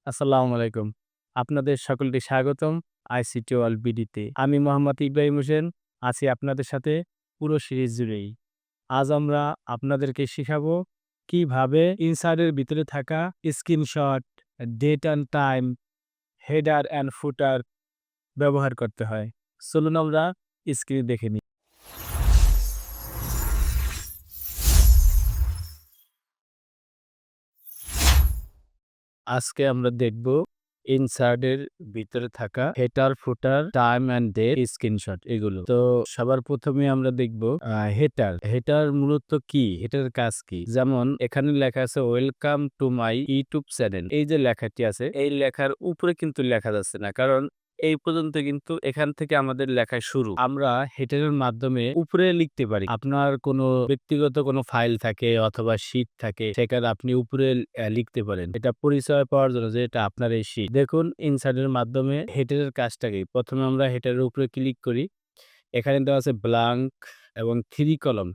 আসসালামু আলাইকুম। আপনাদের সকলকে স্বাগতম আইসিটি ওয়ার্ল্ড বিডিতে। আমি মোহাম্মদ ইব্রাহিম হোসেন আছি আপনাদের সাথে পুরো সিরিজ জুড়েই। আজ আমরা আপনাদেরকে শিখাবো কিভাবে ইনসার্টের ভিতরে থাকা screenshot, date and time, header and footer ব্যবহার করতে হয়। চলুন আমরা স্ক্রিন দেখে নিই। আজকে আমরা দেখব ইনসার্টের ভিতরে থাকা header, footer, time and date, screenshot এগুলো। তো সবার প্রথমে আমরা দেখব হেডার। হেডার মূলত কি? হেডার কাজ কি? যেমন এখানে লেখা আছে welcome to my YouTube channel. এই যে লেখাটি আছে এই লেখার উপরে কিন্তু লেখা যাচ্ছে না, কারণ এই পর্যন্ত কিন্তু এখান থেকে আমাদের লেখা শুরু। আমরা হেডারের মাধ্যমে উপরে লিখতে পারি। আপনার কোনো ব্যক্তিগত কোনো ফাইল থাকে অথবা শীট থাকে, সেখানে আপনি উপরে লিখতে পারেন। এটা পরিচয় পাওয়ার জন্য যে এটা আপনার এই শীট। দেখুন ইনসার্টের মাধ্যমে হেডারের কাজটা কি? প্রথমে আমরা হেডারের উপরে ক্লিক করি। এখানে দেওয়া আছে ব্ল্যাঙ্ক এবং 3 কলাম।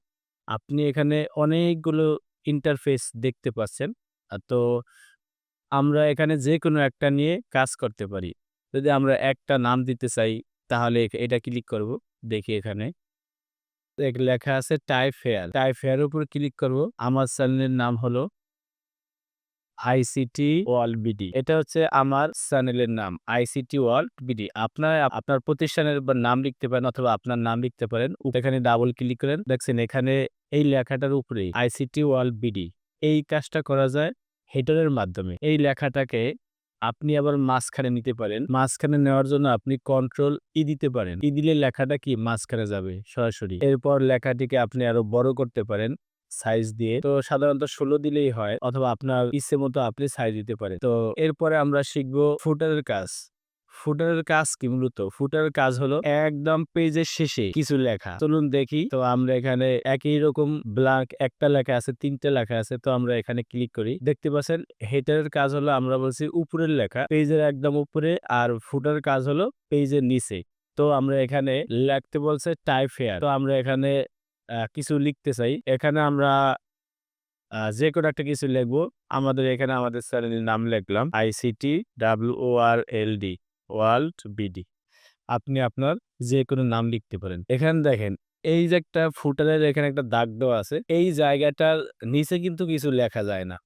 আপনি এখানে অনেকগুলো ইন্টারফেস দেখতে পাচ্ছেন। তো আমরা এখানে যেকোনো একটা নিয়ে কাজ করতে পারি। যদি আমরা একটা নাম দিতে চাই তাহলে এটা ক্লিক করব। দেখি এখানে লেখা আছে টাইপ হেয়ার। টাইপ হেয়ার এর উপর ক্লিক করব। আমার চ্যানেলের নাম হলো আইসিটি ওয়ার্ল্ড বিডি। এটা হচ্ছে আমার চ্যানেলের নাম আইসিটি ওয়ার্ল্ড বিডি। আপনার প্রতিষ্ঠানের নাম লিখতে পারেন অথবা আপনার নাম লিখতে পারেন। এখানে ডাবল ক্লিক করেন। দেখছেন এখানে এই লেখাটার উপরেই আইসিটি ওয়ার্ল্ড বিডি। এই কাজটা করা যায় হেডারের মাধ্যমে। এই লেখাটাকে আপনি আবার মাঝখানে নিতে পারেন। মাঝখানে নেওয়ার জন্য আপনি কন্ট্রোল ই দিতে পারেন। ই দিলে লেখাটা কি মাঝখানে যাবে সরাসরি। এরপর লেখাটিকে আপনি আরো বড় করতে পারেন সাইজ দিয়ে। তো সাধারণত 16 দিলেই হয় অথবা আপনার ইচ্ছে মতো আপনি সাইজ দিতে পারেন। তো এরপরে আমরা শিখবো ফুটারের কাজ। ফুটারের কাজ কি? মূলত ফুটারের কাজ হলো একদম পেজের শেষে কিছু লেখা। চলুন দেখি। তো আমরা এখানে একই রকম ব্ল্যাঙ্ক একটা লেখা আছে, 3টে লেখা আছে। তো আমরা এখানে ক্লিক করি। দেখতে পাচ্ছেন হেডারের কাজ হলো আমরা বলছি উপরের লেখা পেজের একদম উপরে, আর ফুটারের কাজ হলো পেজের নিচে। তো আমরা এখানে লিখতে বলছে টাইপ হেয়ার। তো আমরা এখানে কিছু লিখতে চাই। এখানে আমরা যেকোনো একটা কিছু লিখবো। আমাদের এখানে আমাদের চ্যানেলের নাম লিখলাম আইসিটি WORLD ওয়ার্ল্ড বিডি। আপনি আপনার যেকোনো নাম লিখতে পারেন। এখানে দেখেন এই যে একটা ফুটারের এখানে একটা দাগ দেওয়া আছে। এই জায়গাটার নিচে কিন্তু কিছু লেখা যায় না।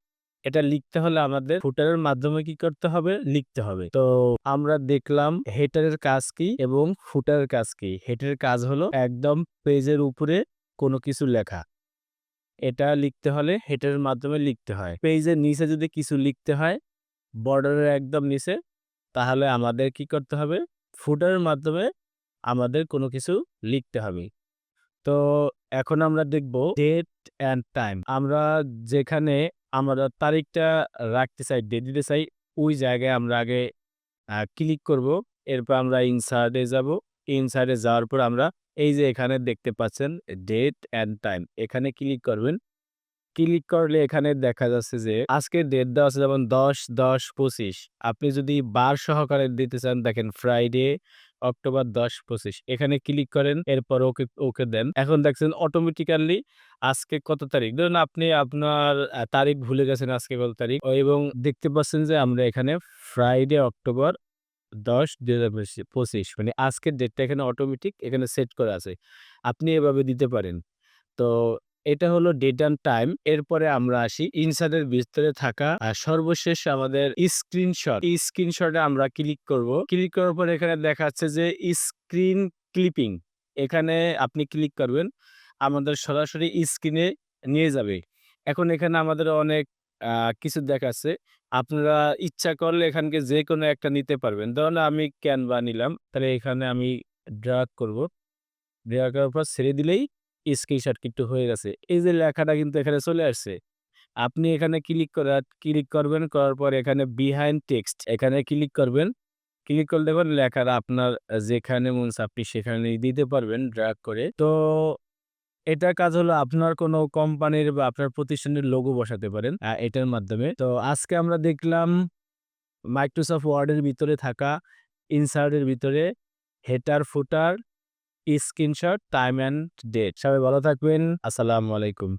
এটা লিখতে হলে আমাদের ফুটারের মাধ্যমে কি করতে হবে? লিখতে হবে। তো আমরা দেখলাম হেডারের কাজ কি এবং ফুটারের কাজ কি। হেডারের কাজ হলো একদম পেজের উপরে কোনো কিছু লেখা। এটা লিখতে হলে হেডারের মাধ্যমে লিখতে হয়। পেজের নিচে যদি কিছু লিখতে হয় বর্ডারের একদম নিচে, তাহলে আমাদের কি করতে হবে? ফুটারের মাধ্যমে আমাদের কোনো কিছু লিখতে হবে। তো এখন আমরা দেখব ডেট অ্যান্ড টাইম। আমরা যেখানে আমরা তারিখটা রাখতে চাই, ডেট দিতে চাই, ওই জায়গায় আমরা আগে ক্লিক করব। এরপর আমরা ইনসার্ট এ যাব। ইনসার্ট এ যাওয়ার পর আমরা এই যে এখানে দেখতে পাচ্ছেন ডেট অ্যান্ড টাইম, এখানে ক্লিক করবেন। ক্লিক করলে এখানে দেখা যাচ্ছে যে আজকের ডেট দেওয়া আছে যেমন 10/10/25। আপনি যদি বার সহকারে দিতে চান দেখেন ফ্রাইডে অক্টোবর 10/25। এখানে ক্লিক করেন, এরপর ওকে ওকে দেন। এখন দেখছেন অটোমেটিক্যালি আজকে কত তারিখ। ধরুন আপনি আপনার তারিখ ভুলে গেছেন আজকে কত তারিখ এবং দেখতে পাচ্ছেন যে আমরা এখানে ফ্রাইডে অক্টোবর 10/2025 মানে আজকের ডেটটা এখানে অটোমেটিক এখানে সেট করা আছে। আপনি এভাবে দিতে পারেন। তো এটা হলো ডেট অ্যান্ড টাইম। এরপরে আমরা আসি ইনসার্টের ভিতরে থাকা সর্বশেষ আমাদের স্ক্রিনশট। এই স্ক্রিনশটে আমরা ক্লিক করব। ক্লিক করার পর এখানে দেখাচ্ছে যে স্ক্রিন ক্লিপিং। এখানে আপনি ক্লিক করবেন। আমাদের সরাসরি স্ক্রিনে নিয়ে যাবে। এখন এখানে আমাদের অনেক কিছু দেখাচ্ছে। আপনারা ইচ্ছা করলে এখানকে যেকোনো একটা নিতে পারবেন। ধরুন আমি ক্যানভা নিলাম। তাহলে এখানে আমি ড্রাগ করব। ড্রাগ করার পর ছেড়ে দিলেই স্ক্রিনশট কিন্তু হয়ে গেছে। এই যে লেখাটা কিন্তু এখানে চলে আসছে। আপনি এখানে ক্লিক করবেন, করার পর এখানে বিহাইন্ড টেক্সট এখানে ক্লিক করবেন। ক্লিক করলে দেখবেন লেখাটা আপনার যেখানে মন চায় আপনি সেখানে দিতে পারবেন ড্র্যাগ করে। তো এটার কাজ হলো আপনার কোনো কোম্পানির বা আপনার প্রতিষ্ঠানের লোগো বসাতে পারেন এটার মাধ্যমে। তো আজকে আমরা দেখলাম মাইক্রোসফট ওয়ার্ডের ভিতরে থাকা ইনসার্টের ভিতরে header, footer, screenshot, time and date. সবাই ভালো থাকবেন। আসসালামু আলাইকুম।